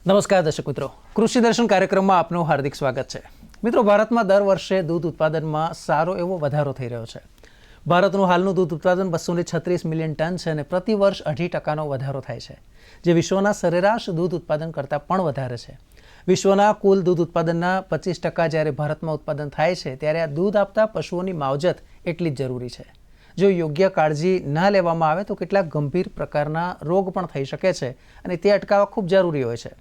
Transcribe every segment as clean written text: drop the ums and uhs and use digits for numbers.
નમસ્કાર દર્શક મિત્રો, કૃષિ દર્શન કાર્યક્રમમાં આપનું હાર્દિક સ્વાગત છે. મિત્રો, ભારતમાં દર વર્ષે દૂધ ઉત્પાદનમાં સારો એવો વધારો થઈ રહ્યો છે. ભારતનું હાલનું દૂધ ઉત્પાદન 236 મિલિયન ટન છે અને પ્રતિ વર્ષ 2.5% વધારો થાય છે, જે વિશ્વના સરેરાશ દૂધ ઉત્પાદન કરતાં પણ વધારે છે. વિશ્વના કુલ દૂધ ઉત્પાદનના 25% જ્યારે ભારતમાં ઉત્પાદન થાય છે, ત્યારે આ દૂધ આપતા પશુઓની માવજત એટલી જ જરૂરી છે. જો યોગ્ય કાળજી ના લેવામાં આવે તો કેટલાક ગંભીર પ્રકારના રોગ પણ થઈ શકે છે અને તે અટકાવવા ખૂબ જરૂરી હોય છે.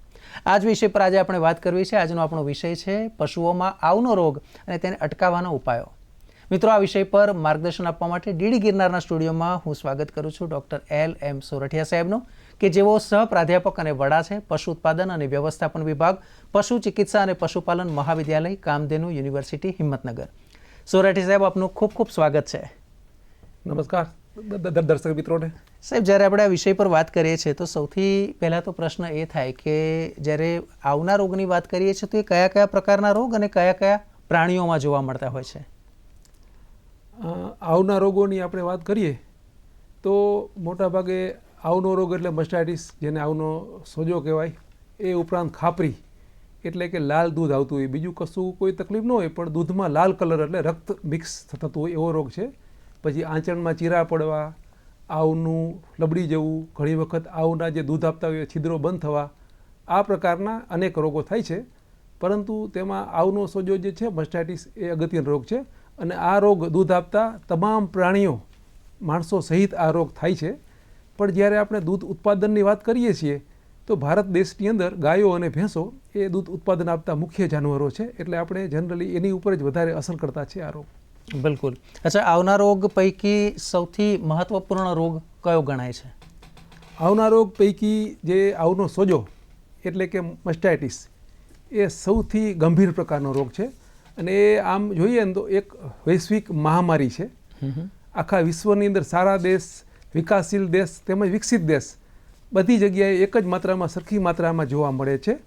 આ જ વિષય પર આજે આપણે વાત કરવી છે. આજનો આપણો વિષય છે પશુઓમાં આવનો રોગ અને તેને અટકાવવાના ઉપાયો. મિત્રો, આ વિષય પર માર્ગદર્શન આપવા માટે ડીડી ગિરનારના સ્ટુડિયોમાં હું સ્વાગત કરું છું ડૉક્ટર L.M. સોરઠિયા સાહેબનું, કે જેઓ સહપ્રાધ્યાપક અને વડા છે પશુ ઉત્પાદન અને વ્યવસ્થાપન વિભાગ, પશુ ચિકિત્સા અને પશુપાલન મહાવિદ્યાલય, કામધેનુ યુનિવર્સિટી, હિંમતનગર. સોરઠિયા સાહેબ, આપનું ખૂબ ખૂબ સ્વાગત છે. નમસ્કાર દર્શક મિત્રોને. સાહેબ, જ્યારે આપણે આ વિષય પર વાત કરીએ છીએ તો સૌથી પહેલાં તો પ્રશ્ન એ થાય કે જ્યારે આવના રોગની વાત કરીએ છીએ તો એ કયા કયા પ્રકારના રોગ અને કયા કયા પ્રાણીઓમાં જોવા મળતા હોય છે? આવના રોગોની આપણે વાત કરીએ તો મોટાભાગે આવનો રોગ એટલે મસ્ટાઇટિસ, જેને આવનો સોજો કહેવાય. એ ઉપરાંત ખાપરી એટલે કે લાલ દૂધ આવતું હોય, બીજું કશું કોઈ તકલીફ ન હોય પણ દૂધમાં લાલ કલર એટલે રક્ત મિક્સ થતું હોય એવો રોગ છે. પછી આંચળમાં ચીરા પડવા, આવનું લબડી જવું, ઘણી વખત આવના જે દૂધ આપતા હોય છિદ્રો બંધ થવા, આ પ્રકારના અનેક રોગો થાય છે. પરંતુ તેમાં આવનો સોજો જે છે મસ્ટાઇટિસ એ અગત્યનો રોગ છે અને આ રોગ દૂધ આપતા તમામ પ્રાણીઓ, માણસો સહિત આ રોગ થાય છે. પણ જ્યારે આપણે દૂધ ઉત્પાદનની વાત કરીએ છીએ તો ભારત દેશની અંદર ગાયો અને ભેંસો એ દૂધ ઉત્પાદન આપતા મુખ્ય જાનવરો છે, એટલે આપણે જનરલી એની ઉપર જ વધારે અસર કરતા છે આ રોગ. બિલકુલ. અચ્છા, આવના રોગ પૈકી સૌથી મહત્વપૂર્ણ રોગ કયો ગણાય છે? આવના રોગ પૈકી જે આવનો સોજો એટલે કે મસ્ટાઇટિસ એ સૌથી ગંભીર પ્રકારનો રોગ છે અને એ આમ જોઈએ ને તો એક વૈશ્વિક મહામારી છે. આખા વિશ્વની અંદર સારા દેશ, વિકાસશીલ દેશ તેમજ વિકસિત દેશ બધી જગ્યાએ એક જ માત્રામાં, સરખી માત્રામાં જોવા મળે છે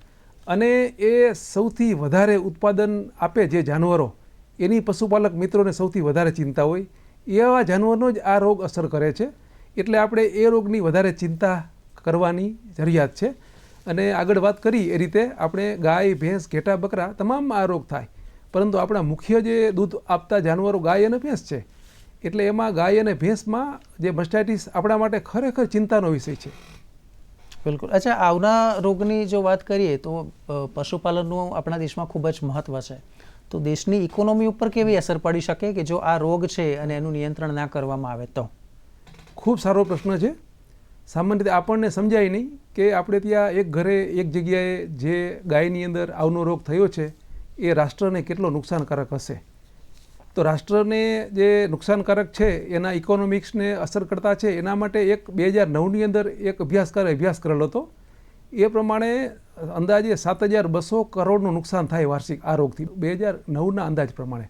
અને એ સૌથી વધારે ઉત્પાદન આપે જે જાનવરો, એની પશુપાલક મિત્રોને સૌથી વધારે ચિંતા હોય, એવા જાનવરનો જ આ રોગ અસર કરે છે. એટલે આપણે એ રોગની વધારે ચિંતા કરવાની જરૂરિયાત છે. અને આગળ વાત કરી એ રીતે આપણે ગાય, ભેંસ, ઘેટા, બકરા તમામમાં આ રોગ થાય, પરંતુ આપણા મુખ્ય જે દૂધ આપતા જાનવરો ગાય અને ભેંસ છે, એટલે એમાં ગાય અને ભેંસમાં જે મસ્ટાઇટિસ આપણા માટે ખરેખર ચિંતાનો વિષય છે. બિલકુલ. અચ્છા, આવના રોગની જો વાત કરીએ તો પશુપાલનનું આપણા દેશમાં ખૂબ જ મહત્ત્વ છે. તો દેશની ઇકોનોમી ઉપર કેવી અસર પડી શકે કે જો આ રોગ છે અને એનું નિયંત્રણ ના કરવામાં આવે તો? ખૂબ સારો પ્રશ્ન છે. સામાન્ય રીતે આપણને સમજાય નહીં કે આપણે ત્યાં એક ઘરે એક જગ્યાએ જે ગાયની અંદર આવનો રોગ થયો છે એ રાષ્ટ્રને કેટલો નુકસાનકારક હશે. તો રાષ્ટ્રને જે નુકસાનકારક છે એના ઇકોનોમિક્સને અસર કરતા છે. એના માટે એક 2009ની અંદર એક અભ્યાસ કરેલો હતો. એ પ્રમાણે અંદાજે 7,200 કરોડનું નુકસાન થાય વાર્ષિક આ રોગથી, 2009ના અંદાજ પ્રમાણે.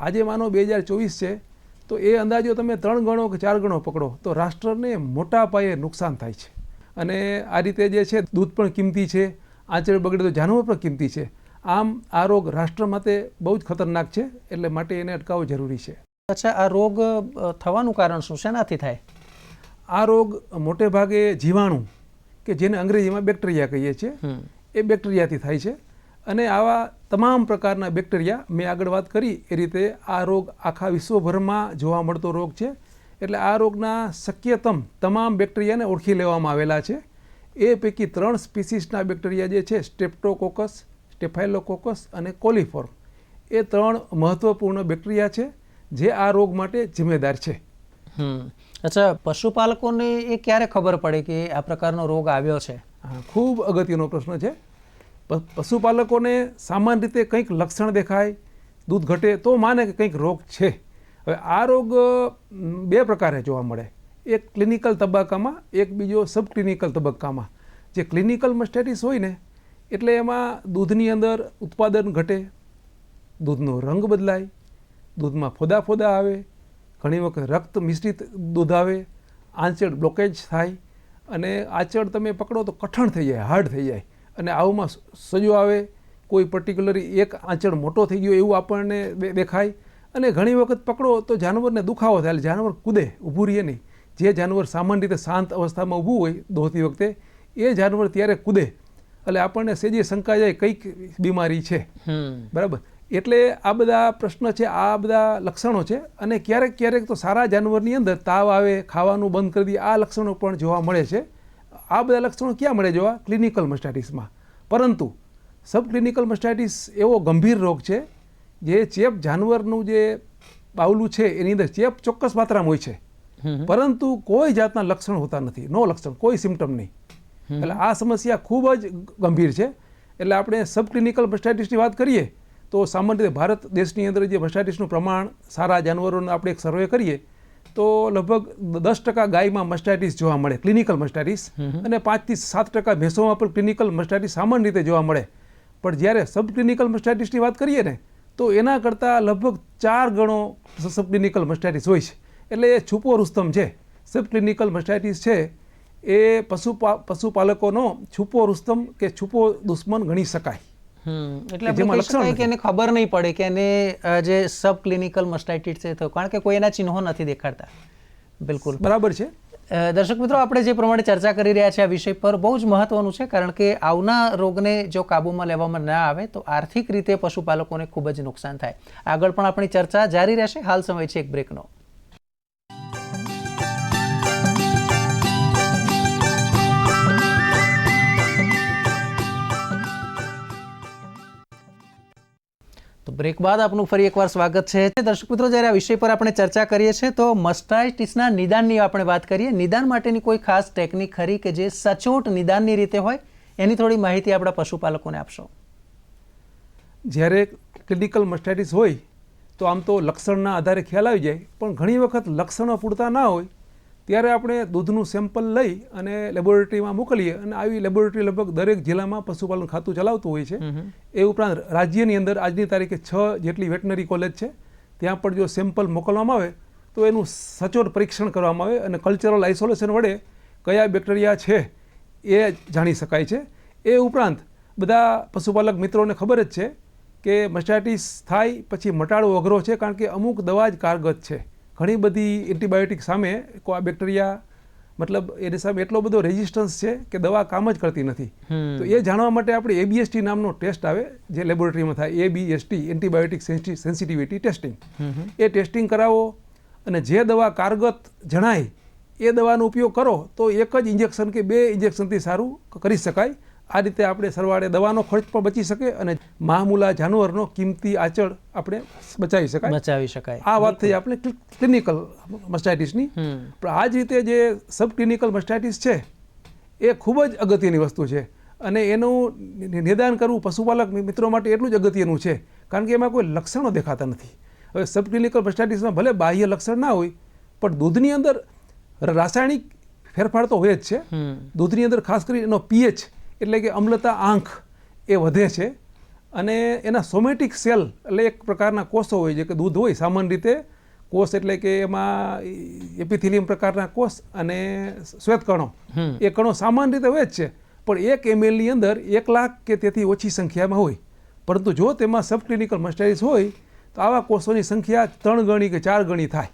આજે માનો 2024 છે તો એ અંદાજો તમે 3 ગણો કે 4 ગણો પકડો તો રાષ્ટ્રને મોટા પાયે નુકસાન થાય છે. અને આ રીતે જે છે દૂધ પણ કિંમતી છે, આંચળ બગડે તો જાનવર પણ કિંમતી છે. આમ આ રોગ રાષ્ટ્ર માટે બહુ જ ખતરનાક છે, એટલે માટે એને અટકાવવો જરૂરી છે. અચ્છા, આ રોગ થવાનું કારણ શું, શેનાથી થાય? આ રોગ મોટે ભાગે જીવાણુ, કે જેને અંગ્રેજીમાં બેક્ટેરિયા કહીએ છીએ, એ બેક્ટેરિયાથી થાય છે. અને આવા તમામ પ્રકારના બેક્ટેરિયા, મેં આગળ વાત કરી એ રીતે આ રોગ આખા વિશ્વભરમાં જોવા મળતો રોગ છે. એટલે આ રોગના શક્યતમ તમામ બેક્ટેરિયાને ઓળખી લેવામાં આવેલા છે. એ પૈકી 3 સ્પીસીસના બેક્ટેરિયા જે છે, સ્ટ્રેપ્ટોકોકસ, સ્ટેફાઇલોકોકસ અને કોલિફોર્મ, એ 3 મહત્વપૂર્ણ બેક્ટેરિયા છે જે આ રોગ માટે જિમ્મેદાર છે. અચ્છા, પશુપાલકોને એ ક્યારે ખબર પડે કે આ પ્રકારનો રોગ આવ્યો છે? ખૂબ અગત્યનો પ્રશ્ન છે. પશુપાલકોને સામાન્ય રીતે કંઈક લક્ષણ દેખાય, દૂધ ઘટે તો માને કે કંઈક રોગ છે. હવે આ રોગ 2 પ્રકારે જોવા મળે. એક ક્લિનિકલ તબક્કામાં, એક બીજો સબ ક્લિનિકલ તબક્કામાં. જે ક્લિનિકલ મસ્ટાઇટિસ હોય ને, એટલે એમાં દૂધની અંદર ઉત્પાદન ઘટે, દૂધનો રંગ બદલાય, દૂધમાં ફોદા આવે, ઘણી વખત રક્ત મિશ્રિત દૂધ આવે, આંચળ બ્લોકેજ થાય અને આંચળ તમે પકડો તો કઠણ થઈ જાય, હાર્ડ થઈ જાય અને આવમાં સોજો આવે. કોઈ પર્ટિક્યુલરી એક આંચળ મોટો થઈ ગયો એવું આપણને દેખાય અને ઘણી વખત પકડો તો જાનવરને દુખાવો થાય, જાનવર કૂદે, ઊભું રહીએ નહીં. જે જાનવર સામાન્ય રીતે શાંત અવસ્થામાં ઊભું હોય દોહતી વખતે, એ જાનવર ત્યારે કૂદે એટલે આપણને સેજે શંકા જાય કઈક બીમારી છે, બરાબર. એટલે આ બધા પ્રશ્ન છે, આ બધા લક્ષણો છે. અને ક્યારેક ક્યારેક તો સારા જાનવરની અંદર તાવ આવે, ખાવાનું બંધ કરી દે, આ લક્ષણો પણ જોવા મળે છે. આ બધા લક્ષણો ક્યાં મળે જોવા? ક્લિનિકલ મસ્ટાઇટિસમાં. પરંતુ સબ ક્લિનિકલ મસ્ટાઇટિસ એવો ગંભીર રોગ છે જે ચેપ જાનવરનું જે બાવલું છે એની અંદર ચેપ ચોક્કસ માત્રામાં હોય છે, પરંતુ કોઈ જાતના લક્ષણ હોતા નથી, નો લક્ષણ, કોઈ સિમ્ટમ નહીં. એટલે આ સમસ્યા ખૂબ જ ગંભીર છે. એટલે આપણે સબ ક્લિનિકલ મસ્ટાઇટિસની વાત કરીએ તો સામાન્ય રીતે ભારત દેશની અંદર જે મસ્ટાઇટિસનું પ્રમાણ સારા જાનવરોને આપણે એક સર્વે કરીએ તો લગભગ 10% ગાયમાં મસ્ટાઇટિસ જોવા મળે, ક્લિનિકલ મસ્ટાઇટિસ, અને 5 થી 7% ભેંસોમાં પણ ક્લિનિકલ મસ્ટાઇટિસ સામાન્ય રીતે જોવા મળે. પણ જ્યારે સબ ક્લિનિકલ મસ્ટાઇટિસની વાત કરીએ ને તો એના કરતાં લગભગ 4 ગણો સબ ક્લિનિકલ મસ્ટાઇટિસ હોય છે. એટલે એ છુપો રુસ્તમ છે. સબ ક્લિનિકલ મસ્ટાઇટિસ છે એ પશુપાલકોનો છુપો રુસ્તમ કે છુપો દુશ્મન ગણી શકાય. એટલે આપણે કહી શકાય કે એને ખબર નહીં પડે કે એને જે સબ ક્લિનિકલ મસ્ટાઇટિસ છે, તો કારણ કે કોઈ એના ચિહ્નો નથી દેખાડતા. બિલકુલ બરાબર છે. દર્શક મિત્રો, આપણે જે પ્રમાણે ચર્ચા કરી રહ્યા છીએ આ વિષય પર બહુ જ મહત્વનું છે, કારણ કે આવના રોગને જો કાબૂમાં લેવામાં ના આવે તો આર્થિક રીતે પશુપાલકોને ખૂબ જ નુકસાન થાય. આગળ પણ આપણી ચર્ચા જારી રહેશે. હાલ સમય છે એક બ્રેકનો. તો બ્રેક બાદ આપનું ફરી એકવાર સ્વાગત છે. દર્શક મિત્રો, જ્યારે આ વિષય પર આપણે ચર્ચા કરીએ છીએ તો મસ્ટાઇટિસના નિદાનની આપણે વાત કરીએ. નિદાન માટેની કોઈ ખાસ ટેકનિક ખરી કે જે સચોટ નિદાનની રીતે હોય? એની થોડી માહિતી આપણા પશુપાલકોને આપશો. જ્યારે ક્લિનિકલ મસ્ટાઇટિસ હોય તો આમ તો લક્ષણના આધારે ખ્યાલ આવી જાય, પણ ઘણી વખત લક્ષણો પૂરતા ના હોય ત્યારે આપણે દૂધનું સેમ્પલ લઈ અને લેબોરેટરીમાં મોકલીએ, અને આવી લેબોરેટરી લગભગ દરેક જિલ્લામાં પશુપાલન ખાતું ચલાવતું હોય છે. એ ઉપરાંત રાજ્યની અંદર આજની તારીખે 6 જેટલી વેટનરી કોલેજ છે, ત્યાં પણ જો સેમ્પલ મોકલવામાં આવે તો એનું સચોટ પરીક્ષણ કરવામાં આવે અને કલ્ચરલ આઇસોલેશન વડે કયા બેક્ટેરિયા છે એ જાણી શકાય છે. એ ઉપરાંત બધા પશુપાલક મિત્રોને ખબર જ છે કે મસ્ટાઇટિસ થાય પછી મટાડવો અઘરો છે, કારણ કે અમુક દવા જ કારગત છે. ઘણી બધી એન્ટીબાયોટિક સામે આ બેક્ટેરિયા મતલબ એની સામે એટલો બધો રેઝિસ્ટન્સ છે કે દવા કામ જ કરતી નથી. તો એ જાણવા માટે આપણે ABST નામનો ટેસ્ટ આવે જે લેબોરેટરીમાં થાય, ABST, એન્ટીબાયોટિક સેન્સિટિવિટી ટેસ્ટિંગ. એ ટેસ્ટિંગ કરાવો અને જે દવા કારગત જણાય એ દવાનો ઉપયોગ કરો તો એક જ ઇન્જેક્શન કે 2 ઇન્જેક્શનથી સારું કરી શકાય. આ રીતે આપણે સરવાળે દવાનો ખર્ચ પણ બચી શકે અને મામૂલા જાનવરનો કિંમતી આચળ આપણે બચાવી શકાય. આ વાત થઈ આપણે ક્લિનિકલ મસ્ટાઇટિસની. પણ આ જ રીતે જે સબ ક્લિનિકલ મસ્ટાઇટિસ છે એ ખૂબ જ અગત્યની વસ્તુ છે, અને એનું નિદાન કરવું પશુપાલક મિત્રો માટે એટલું જ અગત્યનું છે, કારણ કે એમાં કોઈ લક્ષણો દેખાતા નથી. હવે સબ ક્લિનિકલ મસ્ટાઇટિસમાં ભલે બાહ્ય લક્ષણ ના હોય, પણ દૂધની અંદર રાસાયણિક ફેરફાર તો હોય જ છે. દૂધની અંદર ખાસ કરી એનો pH એટલે કે અમ્લતા આંક એ વધે છે, અને એના સોમેટિક સેલ એટલે એક પ્રકારના કોષો હોય છે કે દૂધ હોય સામાન્ય રીતે કોષ એટલે કે એમાં એપિથેલિયમ પ્રકારના કોષ અને શ્વેતકણો, એ કણો સામાન્ય રીતે હોય જ છે, પણ 1 ml ની અંદર 1 લાખ કે તેથી ઓછી સંખ્યામાં હોય. પરંતુ જો તેમાં સબ ક્લિનિકલ મસ્ટાઇટિસ હોય તો આવા કોષોની સંખ્યા 3 ગણી કે 4 ગણી થાય.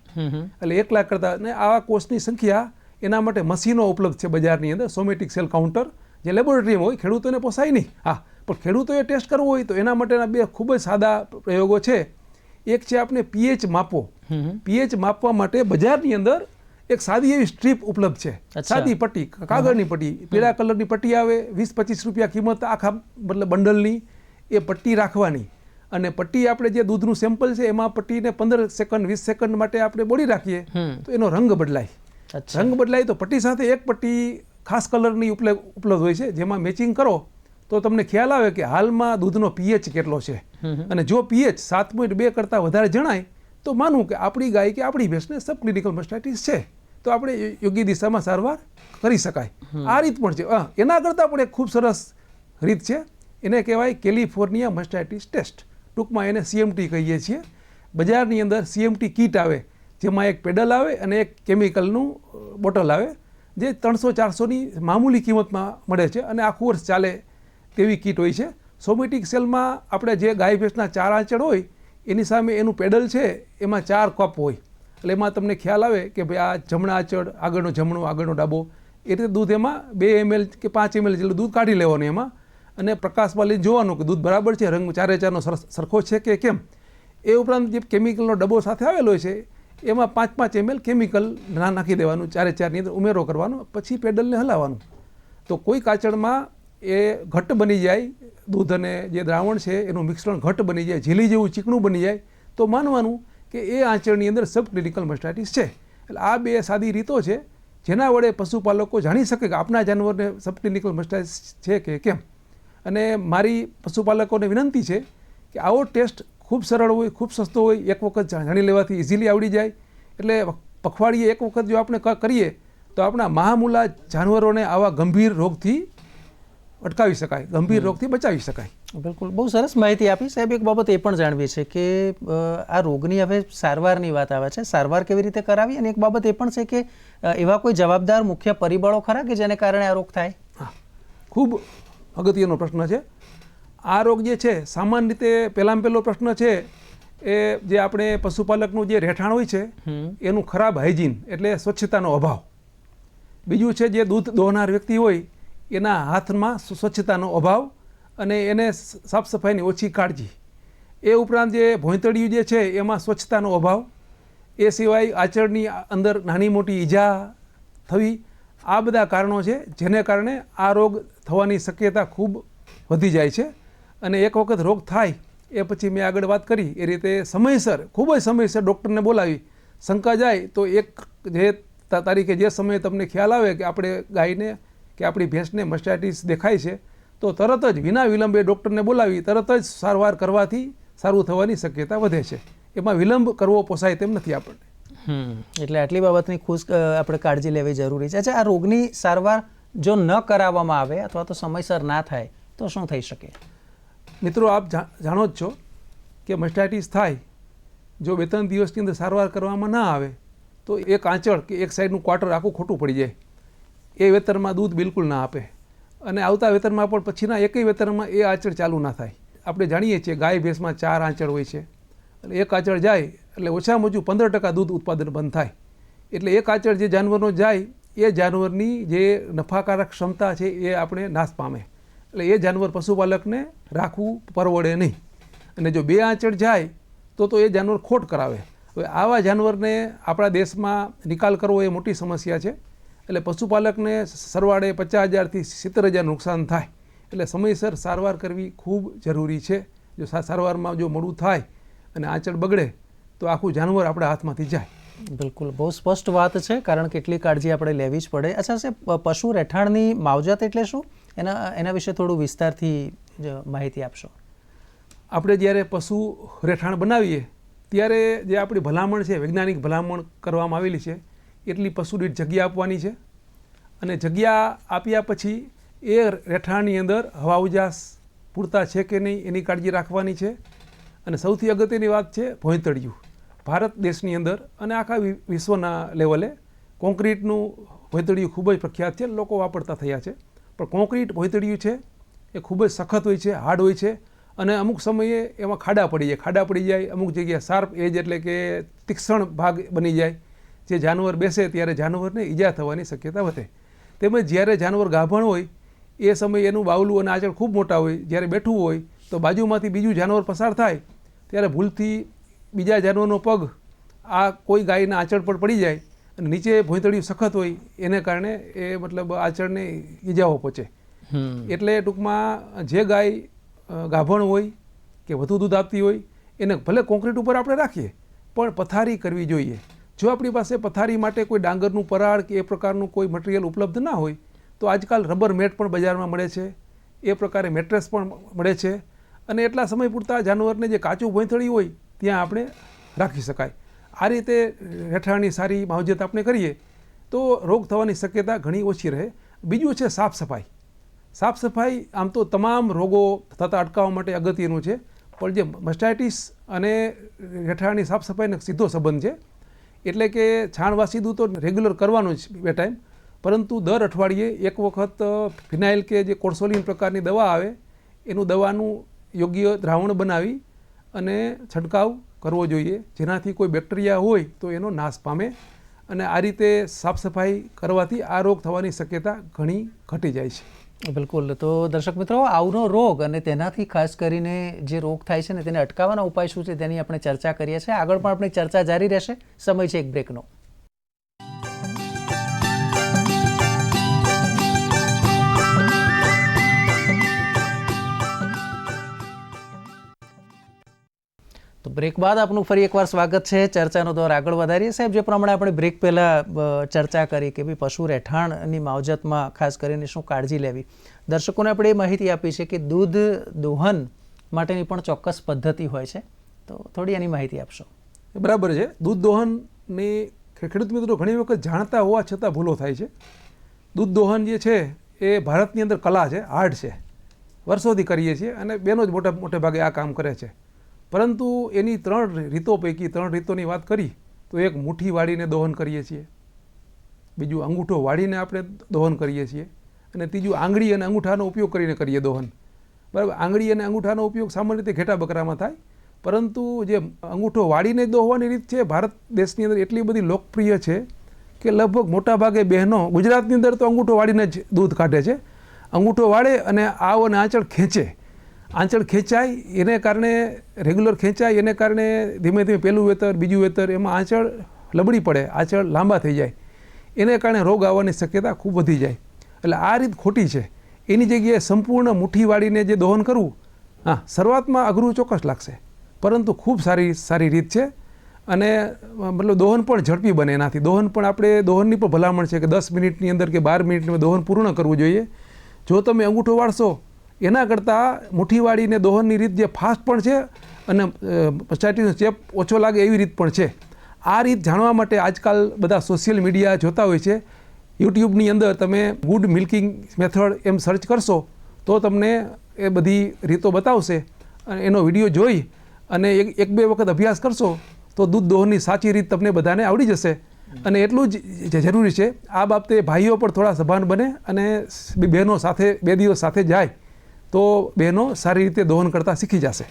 એટલે 1 લાખ કરતાં, અને આવા કોષની સંખ્યા એના માટે મશીનો ઉપલબ્ધ છે બજારની અંદર, સોમેટિક સેલ કાઉન્ટર, જે લેબોરેટરીમાં હોય. ખેડૂતોને પોસાય નહીં, પણ ખેડૂતોએ ટેસ્ટ કરવો હોય તો એના માટેના 2 ખૂબ જ સાદા પ્રયોગો છે. એક છે આપણે pH માપો. pH માપવા માટે બજારની અંદર એક સાદી એવી સ્ટ્રીપ ઉપલબ્ધ છે, સાદી પટ્ટી, કાગળની પટ્ટી, પીળા કલરની પટ્ટી આવે, 20-25 રૂપિયા કિંમત આખા મતલબ બંડલની. એ પટ્ટી રાખવાની, અને પટ્ટી આપણે જે દૂધનું સેમ્પલ છે એમાં પટ્ટીને 15 સેકન્ડ 20 સેકન્ડ માટે આપણે બોળી રાખીએ તો એનો રંગ બદલાય. રંગ બદલાય તો પટ્ટી સાથે એક પટ્ટી ખાસ કલરની ઉપલબ્ધ હોય છે, જેમાં મેચિંગ કરો તો તમને ખ્યાલ આવે કે હાલમાં દૂધનો pH કેટલો છે. અને જો pH 7.2 કરતાં વધારે જણાય તો માનવું કે આપણી ગાય કે આપણી ભેંસને સબ ક્લિનિકલ મસ્ટાઇટિસ છે, તો આપણે યોગ્ય દિશામાં સારવાર કરી શકાય. આ રીત પણ છે. એના કરતાં પણ એક ખૂબ સરસ રીત છે, એને કહેવાય કેલિફોર્નિયા મસ્ટાઇટિસ ટેસ્ટ. ટૂંકમાં એને CMT કહીએ છીએ. બજારની અંદર CMT કીટ આવે, જેમાં એક પેડલ આવે અને એક કેમિકલનું બોટલ આવે, જે 300-400ની મામૂલી કિંમતમાં મળે છે, અને આખું વર્ષ ચાલે તેવી કીટ હોય છે. સોમેટિક સેલમાં આપણે જે ગાય ભેંસના 4 આંચળ હોય એની સામે એનું પેડલ છે, એમાં 4 કપ હોય. એટલે એમાં તમને ખ્યાલ આવે કે ભાઈ આ જમણા આંચળ, આગળનો જમણો, આગળનો ડાબો, એ રીતે દૂધ એમાં 2 ml કે 5 ml જેટલું દૂધ કાઢી લેવાનું એમાં, અને પ્રકાશમાં લઈને જોવાનું કે દૂધ બરાબર છે, રંગ ચારે ચારનો સરખો છે કે કેમ. એ ઉપરાંત જે કેમિકલનો ડબ્બો સાથે આવેલો છે એમાં 5-5 ml કેમિકલ નાખી દેવાનું, ચારે ચારની અંદર ઉમેરો કરવાનો, પછી પેડલને હલાવવાનું. તો કોઈ કાચળમાં એ ઘટ્ટ બની જાય, દૂધ અને જે દ્રાવણ છે એનું મિશ્રણ ઘટ્ટ બની જાય, ઝીલી જેવું ચીકણું બની જાય, તો માનવાનું કે એ આંચળની અંદર સબક્લિનિકલ મસ્ટાઇટિસ છે. એટલે આ 2 સાદી રીતો છે જેના વડે પશુપાલકો જાણી શકે કે આપણા જાનવરને સબક્લિનિકલ મસ્ટાઇટિસ છે કે કેમ. અને મારી પશુપાલકોને વિનંતી છે કે આવો ટેસ્ટ ખૂબ સરળ હોય, ખૂબ સસ્તો હોય, એક વખત જાણી લેવાથી ઇઝીલી આવડી જાય. એટલે પખવાડિયે એક વખત જો આપણે કરીએ તો આપણા મહામૂલા જાનવરોને આવા ગંભીર રોગથી અટકાવી શકાય, ગંભીર રોગથી બચાવી શકાય. બિલકુલ, બહુ સરસ માહિતી આપી સાહેબ. એક બાબત એ પણ જાણવી છે કે આ રોગની હવે સારવારની વાત આવે છે, સારવાર કેવી રીતે કરાવી, અને એક બાબત એ પણ છે કે એવા કોઈ જવાબદાર મુખ્ય પરિબળો ખરા કે જેને કારણે આ રોગ થાય? હા, ખૂબ અગત્યનો પ્રશ્ન છે. આ રોગ જે છે સામાન્ય રીતે પહેલો પ્રશ્ન છે એ જે આપણે પશુપાલકનું જે રહેઠાણ હોય છે એનું ખરાબ હાઇજીન એટલે સ્વચ્છતાનો અભાવ. બીજું છે જે દૂધ દોહનાર વ્યક્તિ હોય એના હાથમાં સ્વચ્છતાનો અભાવ અને એને સાફ સફાઈની ઓછી કાળજી. એ ઉપરાંત જે ભોંયતળિયું જે છે એમાં સ્વચ્છતાનો અભાવ. એ સિવાય આચળની અંદર નાની મોટી ઈજા થવી, આ બધા કારણો છે જેને કારણે આ રોગ થવાની શક્યતા ખૂબ વધી જાય છે. અને એક વખત રોગ થાય એ પછી મેં આગળ વાત કરી એ રીતે સમયસર, ખૂબ જ સમયસર ડૉક્ટરને બોલાવી, શંકા જાય તો એક જે તારીખે જે સમયે તમને ખ્યાલ આવે કે આપણે ગાયને કે આપણી ભેંસને મસ્ટાઇટિસ દેખાય છે તો તરત જ વિના વિલંબે ડૉક્ટરને બોલાવી તરત જ સારવાર કરવાથી સારું થવાની શક્યતા વધે છે. એમાં વિલંબ કરવો પોસાય તેમ નથી આપણને. એટલે આટલી બાબતની આપણે કાળજી લેવી જરૂરી છે. અચ્છા, આ રોગની સારવાર જો ન કરાવવામાં આવે અથવા તો સમયસર ના થાય તો શું થઈ શકે? મિત્રો, આપ જાણો જ છો કે મસ્ટાઇટિસ થાય જો 2-3 દિવસની અંદર સારવાર કરવામાં ના આવે તો એક આંચળ કે એક સાઈડનું ક્વાર્ટર આખું ખોટું પડી જાય. એ વેતરમાં દૂધ બિલકુલ ના આપે અને આવતા વેતરમાં પણ પછીના એકેય વેતરમાં એ આંચળ ચાલુ ના થાય. આપણે જાણીએ છીએ ગાય ભેંસમાં 4 આંચળ હોય છે એટલે એક આંચળ જાય એટલે ઓછામાં ઓછું 15% દૂધ ઉત્પાદન બંધ થાય. એટલે એક આંચળ જે જાનવરનો જાય એ જાનવરની જે નફાકારક ક્ષમતા છે એ આપણે નાશ પામે. એટલે એ જાનવર પશુપાલકને રાખવું પરવડે નહીં. અને જો 2 આંચળ જાય તો એ જાનવર ખોટ કરાવે. હવે આવા જાનવરને આપણા દેશમાં નિકાલ કરવો એ મોટી સમસ્યા છે. એટલે પશુપાલકને સરવાળે 50,000 થી 70,000 નુકસાન થાય. એટલે સમયસર સારવાર કરવી ખૂબ જરૂરી છે. જો સારવારમાં જો મોડું થાય અને આંચળ બગડે તો આખું જાનવર આપણા હાથમાંથી જાય. બિલકુલ, બહુ સ્પષ્ટ વાત છે, કારણ કે એટલી કાળજી આપણે લેવી જ પડે. અચ્છા સાહેબ, પશુ રહેઠાણની માવજત એટલે શું? એના વિશે થોડું વિસ્તારથી માહિતી આપશો. આપણે જ્યારે પશુ રહેઠાણ બનાવીએ ત્યારે જે આપણી ભલામણ છે, વૈજ્ઞાનિક ભલામણ કરવામાં આવેલી છે એટલી પશુ દીઠ જગ્યા આપવાની છે. અને જગ્યા આપ્યા પછી એ રહેઠાણની અંદર હવા ઉજાસ પૂરતા છે કે નહીં એની કાળજી રાખવાની છે. અને સૌથી અગત્યની વાત છે ભોંયતળિયું. ભારત દેશની અંદર અને આખા વિશ્વના લેવલે કોન્ક્રીટનું ભોંયતળિયું ખૂબ જ પ્રખ્યાત છે, લોકો વાપરતા થયા છે. પણ કોન્ક્રીટ ભોંયતળિયું છે એ ખૂબ જ સખત હોય છે, હાર્ડ હોય છે અને અમુક સમયે એમાં ખાડા પડી જાય, અમુક જગ્યાએ શાર્પ એજ એટલે કે તીક્ષ્ણ ભાગ બની જાય. જે જાનવર બેસે ત્યારે જાનવરને ઈજા થવાની શક્યતા વધે. તેમજ જ્યારે જાનવર ગાભણ હોય એ સમયે એનું બાવલું અને આંચળ ખૂબ મોટા હોય, જ્યારે બેઠું હોય તો બાજુમાંથી બીજું જાનવર પસાર થાય ત્યારે ભૂલથી બીજા જાનવરનો પગ આ કોઈ ગાયના આંચળ પર પડી જાય અને નીચે ભોંયતળિયું સખત હોય એને કારણે એ મતલબ આંચળને ઈજાઓ પહોંચે. એટલે ટૂંકમાં જે ગાય ગાભણ હોય કે વધુ દૂધ આપતી હોય એને ભલે કોન્ક્રીટ ઉપર આપણે રાખીએ પણ પથારી કરવી જોઈએ. જો આપણી પાસે પથારી માટે કોઈ ડાંગરનું પરાળ કે એ પ્રકારનું કોઈ મટીરિયલ ઉપલબ્ધ ના હોય તો આજકાલ રબર મેટ પણ બજારમાં મળે છે, એ પ્રકારે મેટ્રેસ પણ મળે છે. અને એટલા સમય પૂરતા જાનવરને જે કાચું ભોંયતળિયું હોય ત્યાં આપણે રાખી શકાય. આ રીતે રહેઠાણની સારી માવજત આપણે કરીએ તો રોગ થવાની શક્યતા ઘણી ઓછી રહે. બીજું છે સાફ સફાઈ. સાફ સફાઈ આમ તો તમામ રોગો થતાં અટકાવવા માટે અગત્યનું છે, પણ જે મસ્ટાઇટિસ અને રહેઠાણની સાફ સફાઈનો સીધો સંબંધ છે. એટલે કે છાણવાસી દૂધ તો રેગ્યુલર કરવાનું જ બે ટાઈમ, પરંતુ દર અઠવાડિયે એક વખત ફિનાઇલ કે જે કોર્સોલિન પ્રકારની દવા આવે એનું દવાનું યોગ્ય દ્રાવણ બનાવી અને છંટકાવ કરવો જોઈએ, જેનાથી કોઈ બેક્ટેરિયા હોય તો એનો નાશ પામે. અને આ રીતે સાફ સફાઈ કરવાથી આ રોગ થવાની શક્યતા ઘણી ઘટી જાય છે. બિલકુલ. તો દર્શક મિત્રો, આવનો રોગ અને તેનાથી ખાસ કરીને જે રોગ થાય છે ને તેને અટકાવવાના ઉપાય શું છે તેની આપણે ચર્ચા કરીએ છીએ. આગળ પણ આપણી ચર્ચા જારી રહેશે. સમય છે એક બ્રેકનો. તો બ્રેક બાદ આપનું ફરી એકવાર સ્વાગત છે. ચર્ચાનો દોર આગળ વધારીએ. સાહેબ, જે પ્રમાણે આપણે બ્રેક પહેલાં ચર્ચા કરી કે ભાઈ પશુ રહેઠાણની માવજતમાં ખાસ કરીને શું કાળજી લેવી, દર્શકોને આપણે એ માહિતી આપી છે કે દૂધ દોહન માટેની પણ ચોક્કસ પદ્ધતિ હોય છે. તો થોડી એની માહિતી આપશો. બરાબર છે. દૂધ દોહનની ખેડૂત મિત્રો ઘણી વખત જાણતા હોવા છતાં ભૂલો થાય છે. દૂધ દોહન જે છે એ ભારતની અંદર કલા છે, આર્ટ છે. વર્ષોથી કરીએ છીએ અને બેનો જ મોટે ભાગે આ કામ કરે છે. પરંતુ એની 3 રીતો પૈકી 3 રીતોની વાત કરી તો એક મુઠ્ઠી વાળીને દોહન કરીએ છીએ, બીજું અંગૂઠો વાળીને આપણે દોહન કરીએ છીએ, અને ત્રીજું આંગળી અને અંગૂઠાનો ઉપયોગ કરીને કરીએ દોહન. બરાબર. આંગળી અને અંગૂઠાનો ઉપયોગ સામાન્ય રીતે ઘેટા બકરામાં થાય, પરંતુ જે અંગૂઠો વાળીને દોહવાની રીત છે ભારત દેશની અંદર એટલી બધી લોકપ્રિય છે કે લગભગ મોટાભાગે બહેનો ગુજરાતની અંદર તો અંગૂઠો વાળીને જ દૂધ કાઢે છે. અંગૂઠો વાળે અને આવ અને આંચળ ખેંચે. આંચળ ખેંચાય એને કારણે, રેગ્યુલર ખેંચાય એને કારણે ધીમે ધીમે પહેલું વેતર બીજું વેતર એમાં આંચળ લબડી પડે, આંચળ લાંબા થઈ જાય, એને કારણે રોગ આવવાની શક્યતા ખૂબ વધી જાય. એટલે આ રીત ખોટી છે. એની જગ્યાએ સંપૂર્ણ મુઠ્ઠી વાળીને જે દોહન કરવું, શરૂઆતમાં અઘરું ચોક્કસ લાગશે, પરંતુ ખૂબ સારી રીત છે. અને મતલબ દોહન પણ ઝડપી બને એનાથી. દોહન પણ આપણે દોહનની પણ ભલામણ છે કે 10 મિનિટની અંદર કે 12 મિનિટમાં દોહન પૂર્ણ કરવું જોઈએ. જો તમે અંગૂઠો વાળશો એના કરતાં મુઠ્ઠી વાળીને દોહનની રીત જે ફાસ્ટ પણ છે અને મસ્ટાઇટિસનો ચેપ ઓછો લાગે એવી રીત પણ છે. આ રીત જાણવા માટે આજકાલ બધા સોશિયલ મીડિયા જોતા હોય છે. યુટ્યુબની અંદર તમે ગુડ મિલ્કિંગ મેથડ એમ સર્ચ કરશો તો તમને એ બધી રીતો બતાવશે, અને એનો વિડીયો જોઈ અને એક બે વખત અભ્યાસ કરશો તો દૂધ દોહનની સાચી રીત તમને બધાને આવડી જશે. અને એટલું જ જરૂરી છે આ બાબતે ભાઈઓ પણ થોડા સભાન બને અને બહેનો સાથે 2 દિવસ સાથે જાય તો બહેનો સારી રીતે દોહન કરતાં શીખી જશે.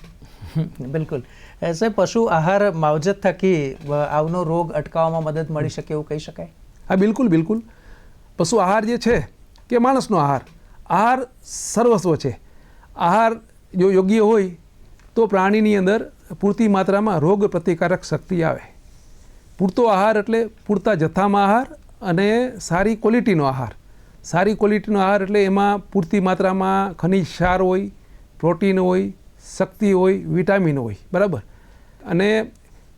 બિલકુલ. સાહેબ, પશુ આહાર માવજત થકી આવનો રોગ અટકાવવામાં મદદ મળી શકે એવું કહી શકાય? હા, બિલકુલ. પશુ આહાર જે છે કે માણસનો આહાર સર્વસ્વ છે. આહાર જો યોગ્ય હોય તો પ્રાણીની અંદર પૂરતી માત્રામાં રોગ પ્રતિકારક શક્તિ આવે. પૂરતો આહાર એટલે પૂરતા જથ્થામાં આહાર અને સારી ક્વોલિટીનો આહાર. સારી ક્વોલિટીનો આહાર એટલે એમાં પૂરતી માત્રામાં ખનિજ ક્ષાર હોય, પ્રોટીન હોય, શક્તિ હોય, વિટામિન હોય. બરાબર. અને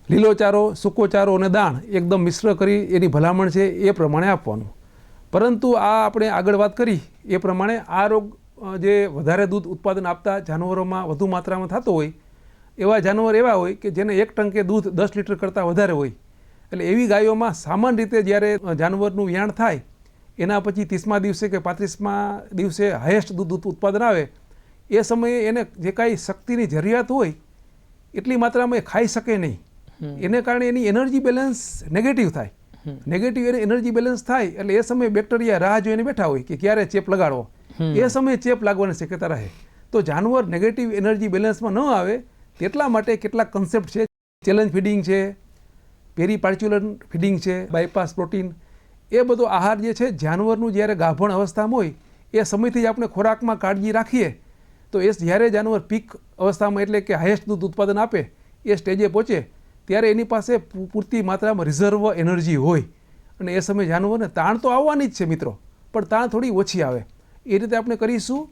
લીલો ચારો, સૂકો ચારો અને દાણ એકદમ મિશ્ર કરી એની ભલામણ છે એ પ્રમાણે આપવાનું. પરંતુ આ આપણે આગળ વાત કરી એ પ્રમાણે આ રોગ જે વધારે દૂધ ઉત્પાદન આપતા જાનવરોમાં વધુ માત્રામાં થતો હોય, એવા જાનવર એવા હોય કે જેને 1 ટંકે દૂધ 10 લીટર કરતાં વધારે હોય. એટલે એવી ગાયોમાં સામાન્ય રીતે જ્યારે જાનવરનું વિયાણ થાય એના પછી 30મા દિવસે કે 35મા દિવસે હાઈએસ્ટ દૂધ ઉત્પાદન આવે, એ સમયે એને જે કાંઈ શક્તિની જરૂરિયાત હોય એટલી માત્રામાં એ ખાઈ શકે નહીં. એને કારણે એની એનર્જી બેલેન્સ નેગેટિવ થાય. નેગેટિવ એનર્જી બેલેન્સ થાય એટલે એ સમયે બેક્ટેરિયા રાહ જોઈને બેઠા હોય કે ક્યારે ચેપ લગાડવો. એ સમયે ચેપ લાગવાની શક્યતા રહે. તો જાનવર નેગેટિવ એનર્જી બેલેન્સમાં ન આવે તેટલા માટે કેટલાક કન્સેપ્ટ છે. ચેલેન્જ ફીડિંગ છે, પેરીપાર્ચ્યુલન ફીડિંગ છે, બાયપાસ પ્રોટીન, એ બધો આહાર જે છે જાનવરનું જ્યારે ગાભણ અવસ્થામાં હોય એ સમયથી જ આપણે ખોરાકમાં કાળજી રાખીએ તો એ જ્યારે જાનવર પીક અવસ્થામાં એટલે કે હાઈએસ્ટ દૂધ ઉત્પાદન આપે એ સ્ટેજે પહોંચે ત્યારે એની પાસે પૂરતી માત્રામાં રિઝર્વ એનર્જી હોય અને એ સમયે જાનવરને તાણ તો આવવાની જ છે મિત્રો, પણ તાણ થોડી ઓછી આવે. એ રીતે આપણે કરીશું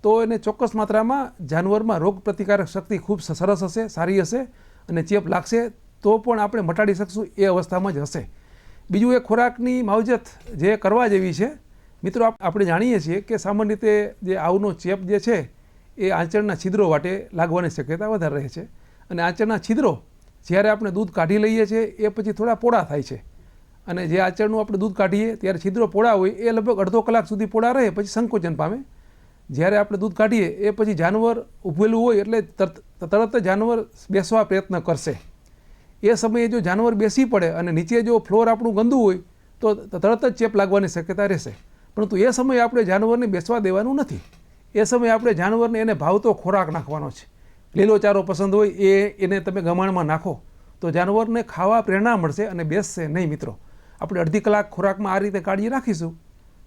તો એને ચોક્કસ માત્રામાં જાનવરમાં રોગ પ્રતિકારક શક્તિ ખૂબ સરસ હશે, સારી હશે, અને ચેપ લાગશે તો પણ આપણે મટાડી શકશું એ અવસ્થામાં જ હશે. બીજું એક ખોરાકની માવજત જે કરવા જેવી છે મિત્રો. આપણે જાણીએ છીએ કે સામાન્ય રીતે જે આવનો ચેપ જે છે એ આંચળના છિદ્રો વાટે લાગવાની શક્યતા વધારે રહે છે. અને આંચળના છિદ્રો જ્યારે આપણે દૂધ કાઢી લઈએ છીએ એ પછી થોડા પોળા થાય છે. અને જે આંચળનું આપણે દૂધ કાઢીએ ત્યારે છિદ્રો પોળા હોય એ લગભગ અડધો કલાક સુધી પોળા રહે પછી સંકોચન પામે. જ્યારે આપણે દૂધ કાઢીએ એ પછી જાનવર ઊભેલું હોય એટલે તરત જ જાનવર બેસવા પ્રયત્ન કરશે. એ સમયે જો જાનવર બેસી પડે અને નીચે જો ફ્લોર આપણું ગંદુ હોય તો તરત જ ચેપ લાગવાની શક્યતા રહેશે. પરંતુ એ સમયે આપણે જાનવરને બેસવા દેવાનું નથી. એ સમયે આપણે જાનવરને એને ભાવતો ખોરાક નાખવાનો છે. લીલો ચારો પસંદ હોય એને તમે ગમાણમાં નાખો તો જાનવરને ખાવા પ્રેરણા મળશે અને બેસશે નહીં મિત્રો. આપણે અડધી કલાક ખોરાકમાં આ રીતે કાળજી રાખીશું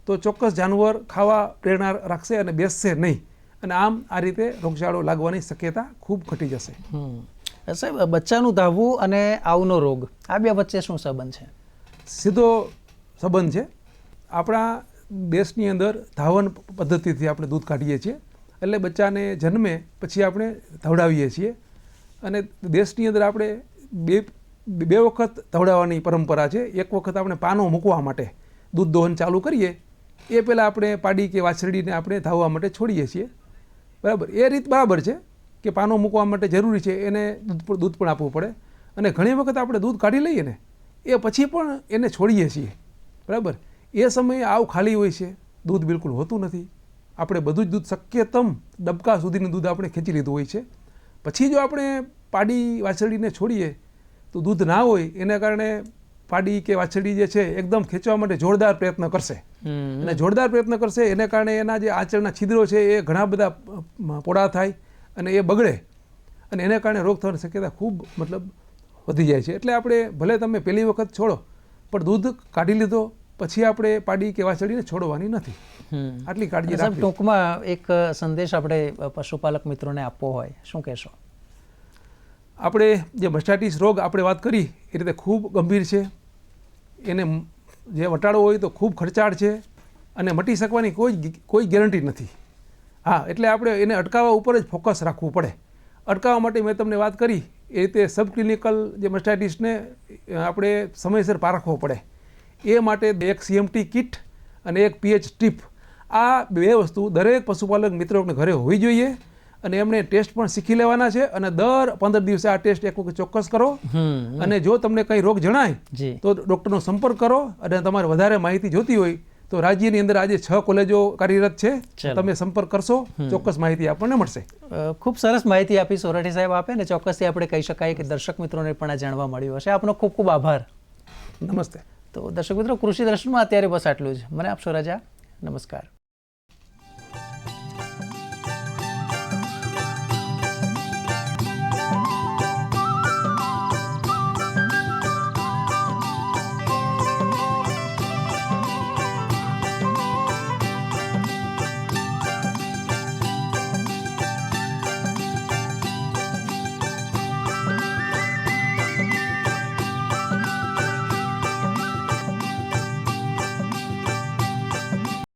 તો ચોક્કસ જાનવર ખાવા પ્રેરણા રાખશે અને બેસશે નહીં, અને આમ આ રીતે રોગચાળો લાગવાની શક્યતા ખૂબ ઘટી જશે. સાહેબ, બચ્ચાનું ધાવવું અને આવનો રોગ, આ બે વચ્ચે શું સંબંધ છે? સીધો સંબંધ છે. આપણા દેશની અંદર ધાવન પદ્ધતિથી આપણે દૂધ કાઢીએ છીએ, એટલે બચ્ચાને જન્મે પછી આપણે ધવડાવીએ છીએ, અને દેશની અંદર આપણે બે વખત ધવડાવવાની પરંપરા છે. એક વખત આપણે પાનો મૂકવા માટે દૂધ દોહન ચાલુ કરીએ એ પહેલાં આપણે પાડી કે વાછરડીને આપણે ધાવવા માટે છોડીએ છીએ, બરાબર. એ રીત બરાબર છે કે પાનો મૂકવા માટે જરૂરી છે, એને દૂધ પણ આપવું પડે, અને ઘણી વખત આપણે દૂધ કાઢી લઈએ ને એ પછી પણ એને છોડીએ છીએ, બરાબર. એ સમયે આવ ખાલી હોય છે, દૂધ બિલકુલ હોતું નથી. આપણે બધું જ દૂધ શક્યતમ ડબકા સુધીનું દૂધ આપણે ખેંચી લીધું હોય છે. પછી જો આપણે પાડી વાછરડીને છોડીએ તો દૂધ ના હોય, એને કારણે પાડી કે વાછરડી જે છે એકદમ ખેંચવા માટે જોરદાર પ્રયત્ન કરશે, અને જોરદાર પ્રયત્ન કરશે એને કારણે એના જે આંચળના છિદ્રો છે એ ઘણા બધા પોળા થાય અને એ બગડે, અને એને કારણે રોગ થવાની શક્યતા ખૂબ વધી જાય છે. એટલે આપણે ભલે તમે પહેલી વખત છોડો, પણ દૂધ કાઢી લીધો પછી આપણે પાડી કે વાછરડીને છોડવાની નથી. આટલી કાળજી રાખવી. ટૂંકમાં એક સંદેશ આપણે પશુપાલક મિત્રોને આપવો હોય, શું કહેશો? આપણે જે મસ્ટાઇટિસ રોગ આપણે વાત કરી એ રીતે ખૂબ ગંભીર છે. એને જે વટાડવો હોય તો ખૂબ ખર્ચાળ છે, અને મટી શકવાની કોઈ ગેરંટી નથી. હા, એટલે આપણે એને અટકાવવા ઉપર જ ફોકસ રાખવું પડે. અટકાવવા માટે મેં તમને વાત કરી એ રીતે સબ ક્લિનિકલ જે મસ્ટાઇટિસને આપણે સમયસર પારખવો પડે. એ માટે એક CMT કિટ અને એક pH સ્ટ્રીપ, આ બે વસ્તુ દરેક પશુપાલક મિત્રોને ઘરે હોવી જોઈએ, અને એમણે ટેસ્ટ પણ શીખી લેવાના છે, અને દર 15 દિવસે આ ટેસ્ટ એક વખત ચોક્કસ કરો. અને જો તમને કંઈ રોગ જણાય તો ડૉક્ટરનો સંપર્ક કરો, અને તમારે વધારે માહિતી જોતી હોય તો રાજ્યની અંદર આજે 6 કોલેજો કાર્યરત છે, તમે સંપર્ક કરશો, ચોક્કસ માહિતી આપણને મળશે. ખૂબ સરસ માહિતી આપી સોરઠી સાહેબ આપે, ને ચોક્કસથી આપણે કહી શકાય કે દર્શક મિત્રોને પણ આ જાણવા મળ્યું હશે. આપનો ખૂબ ખૂબ આભાર. નમસ્તે. તો દર્શક મિત્રો, કૃષિ દર્શનમાં અત્યારે બસ આટલું જ. મને આપશો રજા. નમસ્કાર.